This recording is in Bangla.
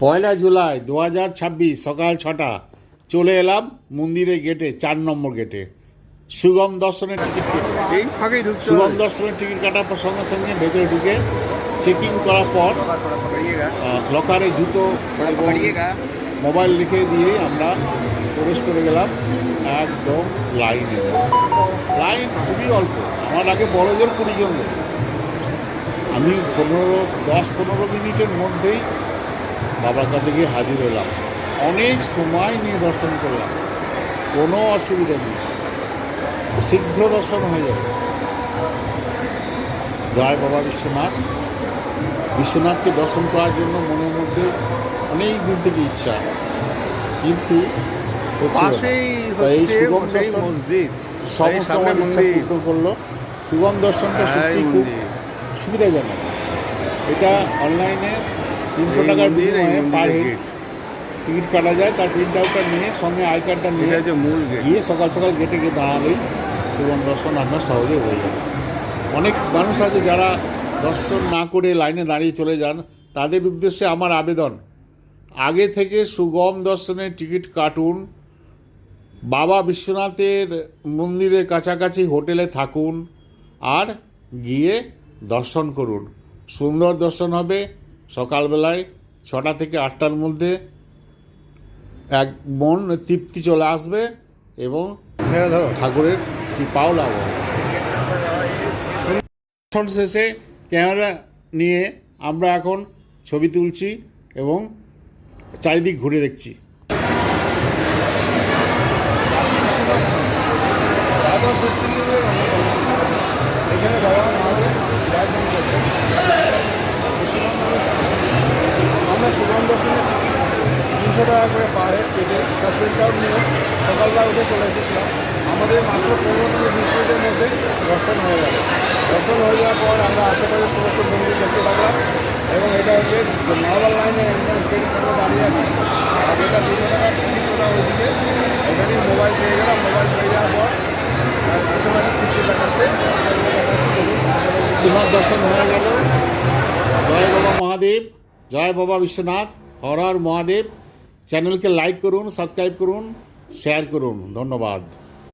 পয়লা জুলাই 2026 সকাল 6টা চলে এলাম মন্দিরের গেটে, 4 নম্বর গেটে। সুগম দর্শনের টিকিট সুগম দর্শনের টিকিট কাটার পর সঙ্গে সঙ্গে ভেতরে ঢুকে চেকিং করার পর লকারে জুতো এবং মোবাইল রেখে দিয়ে আমরা প্রবেশ করে গেলাম একদম লাইনে। লাইন খুবই অল্প, আমার আগে বড় জোর 20 জন লোক। আমি 10-15 মিনিটের মধ্যেই বাবার কাছে গিয়ে হাজির হলাম। অনেক সময় নিয়ে দর্শন করলাম, কোনো অসুবিধা নেই, শীঘ্র দর্শন হয়ে যাবে। জয় বাবা বিশ্বনাথ। বিশ্বনাথকে দর্শন করার জন্য মনের মধ্যে অনেক দিন থেকে ইচ্ছা, কিন্তু এই সুগম দর্শন সমস্ত আমার ইচ্ছা পূর্ণ করলো। সুগম দর্শনটা সত্যি খুব সুবিধাজনক। এটা অনলাইনে 300 টাকার বিনিময়ে পার হেড টিকিট কাটা যায়। তার প্রিন্ট আউটটা নিয়ে সঙ্গে আই কার্ডটা নিয়ে গিয়ে সকাল সকাল গেটে গিয়ে দাঁড়ালেই সুগম দর্শন আপনার সহজে হয়ে যাবে। অনেক মানুষ আছে যারা দর্শন না করে লাইনে দাঁড়িয়ে চলে যান, তাদের উদ্দেশ্যে আমার আবেদন, আগে থেকে সুগম দর্শনের টিকিট কাটুন, বাবা বিশ্বনাথের মন্দিরের কাছাকাছি হোটেলে থাকুন, আর গিয়ে দর্শন করুন। সুন্দর দর্শন হবে। সকালবেলায় 6টা থেকে 8টার মধ্যে এক মন তৃপ্তি চলে আসবে এবং ঠাকুরের কৃপাও লাভ হবে। দর্শন শেষে ক্যামেরা নিয়ে আমরা এখন ছবি তুলছি এবং চারিদিক ঘুরে দেখছি। এখানে আমরা সুগম দর্শনে 300 টাকা করে পার হেড কেটে তার প্রিন্ট আউট নিয়ে সকালবেলা উঠে চলে এসেছিলাম। আমাদের মাত্র 15-20 মিনিটের মধ্যেই দর্শন হয়ে গেল। দর্শন হয়ে যাওয়ার পর আমরা আশেপাশের সমস্ত মন্দির দেখতে থাকলাম এবং এটা হচ্ছে নর্মাল লাইনে এন্ট্রান্স গেটের সামনে দাঁড়িয়ে আছে। আর এটা 200 টাকা টিকিট করা ওইদিকে এখানেই মোবাইল পেয়ে গেলাম। মোবাইল পেয়ে যাওয়ার পর আশেপাশে চিত্র দেখাচ্ছে, তোমার দর্শন হয়ে গেল। জয় বাবা মহাদেব, জয় বাবা বিশ্বনাথ, হর হর মহাদেব। চ্যানেলকে লাইক করুন, সাবস্ক্রাইব করুন, শেয়ার করুন। ধন্যবাদ।